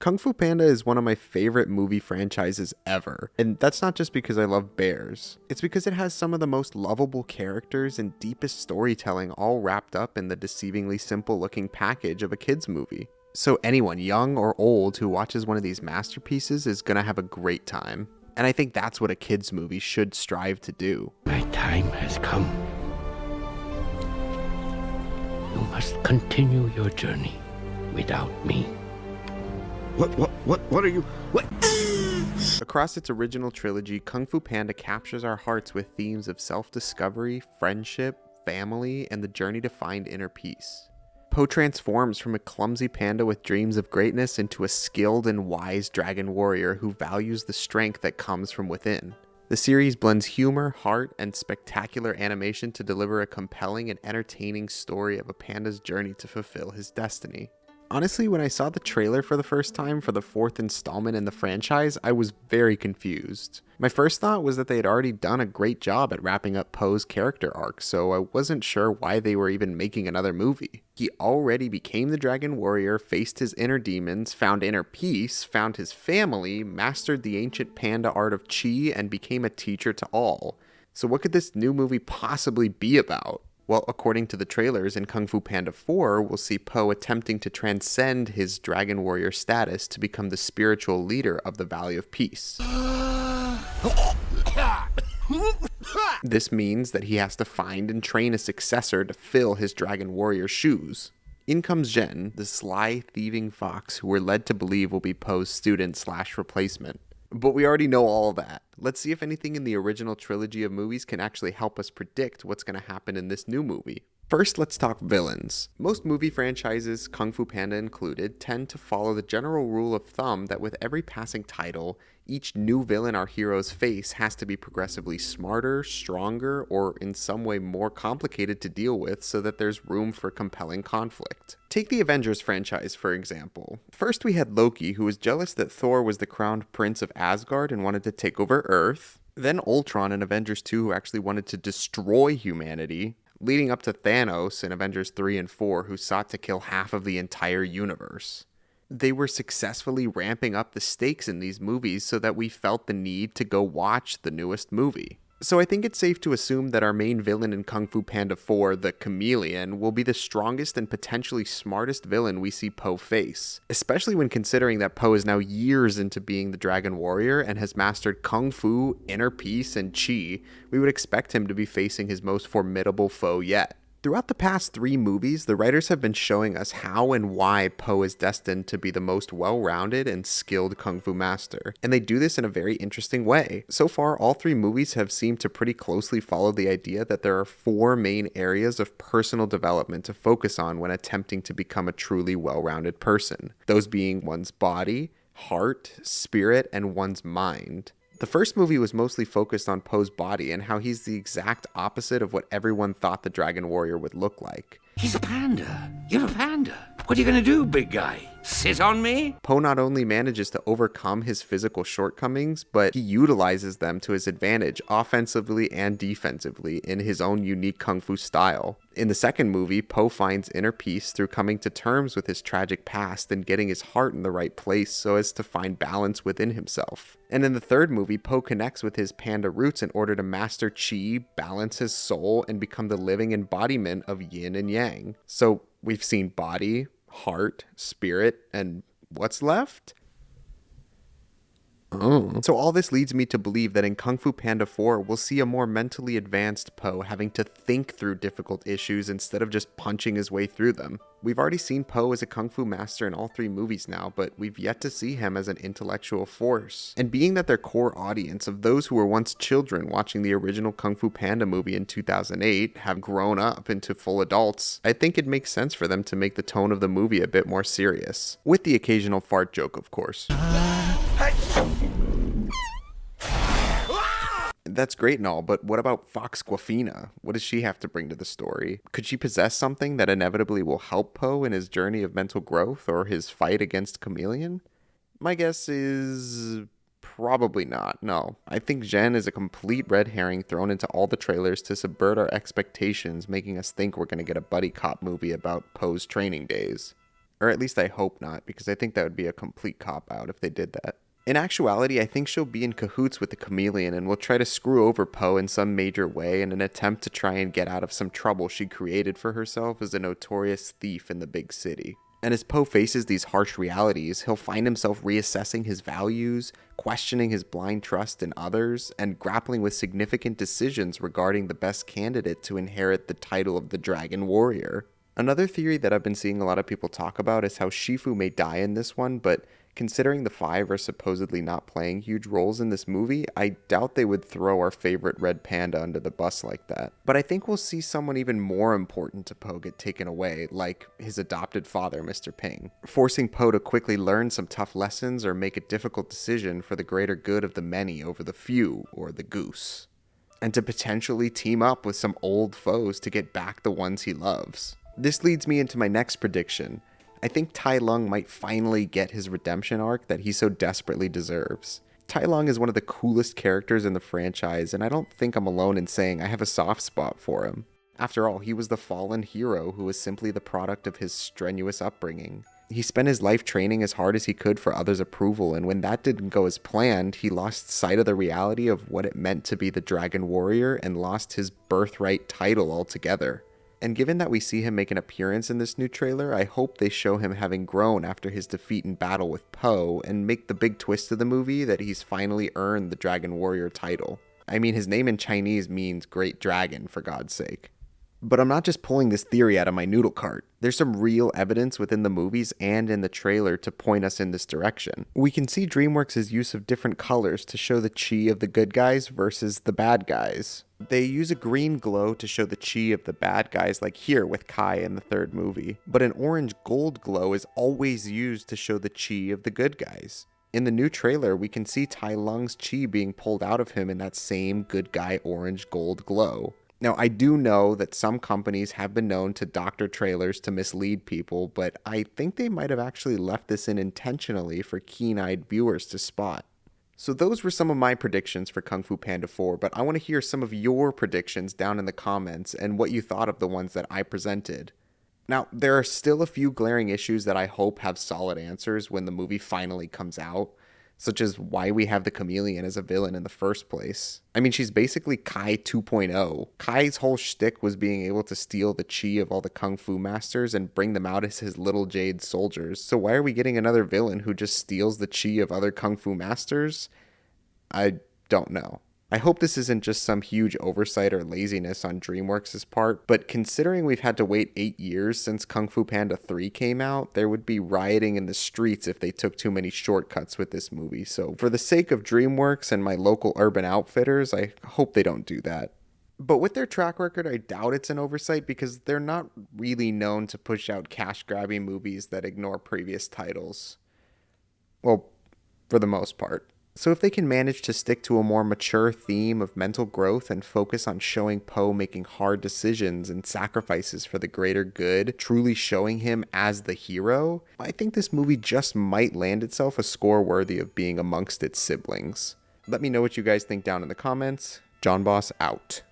Kung Fu Panda is one of my favorite movie franchises ever, and that's not just because I love bears. It's because it has some of the most lovable characters and deepest storytelling all wrapped up in the deceivingly simple looking package of a kid's movie. So anyone, young or old, who watches one of these masterpieces is gonna have a great time. And I think that's what a kid's movie should strive to do. My time has come. You must continue your journey without me. What are you? What? Across its original trilogy, Kung Fu Panda captures our hearts with themes of self-discovery, friendship, family, and the journey to find inner peace. Po transforms from a clumsy panda with dreams of greatness into a skilled and wise dragon warrior who values the strength that comes from within. The series blends humor, heart, and spectacular animation to deliver a compelling and entertaining story of a panda's journey to fulfill his destiny. Honestly, when I saw the trailer for the first time for the fourth installment in the franchise, I was very confused. My first thought was that they had already done a great job at wrapping up Po's character arc, so I wasn't sure why they were even making another movie. He already became the Dragon Warrior, faced his inner demons, found inner peace, found his family, mastered the ancient panda art of Chi, and became a teacher to all. So what could this new movie possibly be about? Well, according to the trailers in Kung Fu Panda 4, we'll see Po attempting to transcend his Dragon Warrior status to become the spiritual leader of the Valley of Peace. This means that he has to find and train a successor to fill his Dragon Warrior shoes. In comes Zhen, the sly, thieving fox who we're led to believe will be Po's student/replacement. But we already know all that. Let's see if anything in the original trilogy of movies can actually help us predict what's going to happen in this new movie. First, let's talk villains. Most movie franchises, Kung Fu Panda included, tend to follow the general rule of thumb that with every passing title, each new villain our heroes face has to be progressively smarter, stronger, or in some way more complicated to deal with so that there's room for compelling conflict. Take the Avengers franchise, for example. First we had Loki, who was jealous that Thor was the crowned prince of Asgard and wanted to take over Earth. Then Ultron in Avengers 2, who actually wanted to destroy humanity, leading up to Thanos in Avengers 3 and 4, who sought to kill half of the entire universe. They were successfully ramping up the stakes in these movies so that we felt the need to go watch the newest movie. So I think it's safe to assume that our main villain in Kung Fu Panda 4, the Chameleon, will be the strongest and potentially smartest villain we see Po face, especially when considering that Po is now years into being the Dragon Warrior and has mastered Kung Fu, inner peace, and Chi. We would expect him to be facing his most formidable foe yet. Throughout the past 3 movies, the writers have been showing us how and why Po is destined to be the most well-rounded and skilled Kung Fu master, and they do this in a very interesting way. So far, all 3 movies have seemed to pretty closely follow the idea that there are 4 main areas of personal development to focus on when attempting to become a truly well-rounded person, those being one's body, heart, spirit, and one's mind. The first movie was mostly focused on Po's body and how he's the exact opposite of what everyone thought the Dragon Warrior would look like. He's a panda. You're a panda. What are you gonna do, big guy? Sit on me? Po not only manages to overcome his physical shortcomings, but he utilizes them to his advantage offensively and defensively in his own unique kung fu style. In the second movie, Po finds inner peace through coming to terms with his tragic past and getting his heart in the right place so as to find balance within himself. And in the third movie, Po connects with his panda roots in order to master Chi, balance his soul, and become the living embodiment of yin and yang. So we've seen body, heart, spirit, and what's left? Oh. So all this leads me to believe that in Kung Fu Panda 4, we'll see a more mentally advanced Po having to think through difficult issues instead of just punching his way through them. We've already seen Po as a Kung Fu master in all 3 movies now, but we've yet to see him as an intellectual force. And being that their core audience of those who were once children watching the original Kung Fu Panda movie in 2008 have grown up into full adults, I think it makes sense for them to make the tone of the movie a bit more serious. With the occasional fart joke, of course. That's great and all, but what about FoxKwafina? What does she have to bring to the story? Could she possess something that inevitably will help Po in his journey of mental growth or his fight against Chameleon? My guess is probably not, no. I think Zhen is a complete red herring thrown into all the trailers to subvert our expectations, making us think we're going to get a buddy cop movie about Po's training days. Or at least I hope not, because I think that would be a complete cop-out if they did that. In actuality, I think she'll be in cahoots with the chameleon and will try to screw over Po in some major way in an attempt to try and get out of some trouble she created for herself as a notorious thief in the big city. And as Po faces these harsh realities, he'll find himself reassessing his values, questioning his blind trust in others, and grappling with significant decisions regarding the best candidate to inherit the title of the Dragon Warrior. Another theory that I've been seeing a lot of people talk about is how Shifu may die in this one, but considering the five are supposedly not playing huge roles in this movie, I doubt they would throw our favorite red panda under the bus like that. But I think we'll see someone even more important to Po get taken away, like his adopted father, Mr. Ping, forcing Po to quickly learn some tough lessons or make a difficult decision for the greater good of the many over the few, or the goose. And to potentially team up with some old foes to get back the ones he loves. This leads me into my next prediction. I think Tai Lung might finally get his redemption arc that he so desperately deserves. Tai Lung is one of the coolest characters in the franchise, and I don't think I'm alone in saying I have a soft spot for him. After all, he was the fallen hero who was simply the product of his strenuous upbringing. He spent his life training as hard as he could for others' approval, and when that didn't go as planned, he lost sight of the reality of what it meant to be the Dragon Warrior and lost his birthright title altogether. And given that we see him make an appearance in this new trailer, I hope they show him having grown after his defeat in battle with Po and make the big twist of the movie that he's finally earned the Dragon Warrior title. I mean, his name in Chinese means Great Dragon, for God's sake. But I'm not just pulling this theory out of my noodle cart. There's some real evidence within the movies and in the trailer to point us in this direction. We can see Dreamworks' use of different colors to show the chi of the good guys versus the bad guys. They use a green glow to show the chi of the bad guys, like here with Kai in the third movie. But an orange gold glow is always used to show the chi of the good guys. In the new trailer, we can see Tai Lung's chi being pulled out of him in that same good guy orange gold glow. Now, I do know that some companies have been known to doctor trailers to mislead people, but I think they might have actually left this in intentionally for keen-eyed viewers to spot. So those were some of my predictions for Kung Fu Panda 4, but I want to hear some of your predictions down in the comments and what you thought of the ones that I presented. Now, there are still a few glaring issues that I hope have solid answers when the movie finally comes out, such as why we have the chameleon as a villain in the first place. I mean, she's basically Kai 2.0. Kai's whole shtick was being able to steal the chi of all the kung fu masters and bring them out as his little jade soldiers. So why are we getting another villain who just steals the chi of other kung fu masters? I don't know. I hope this isn't just some huge oversight or laziness on DreamWorks' part, but considering we've had to wait 8 years since Kung Fu Panda 3 came out, there would be rioting in the streets if they took too many shortcuts with this movie. So for the sake of DreamWorks and my local Urban Outfitters, I hope they don't do that. But with their track record, I doubt it's an oversight because they're not really known to push out cash-grabbing movies that ignore previous titles. Well, for the most part. So if they can manage to stick to a more mature theme of mental growth and focus on showing Po making hard decisions and sacrifices for the greater good, truly showing him as the hero, I think this movie just might land itself a score worthy of being amongst its siblings. Let me know what you guys think down in the comments. John Boss out.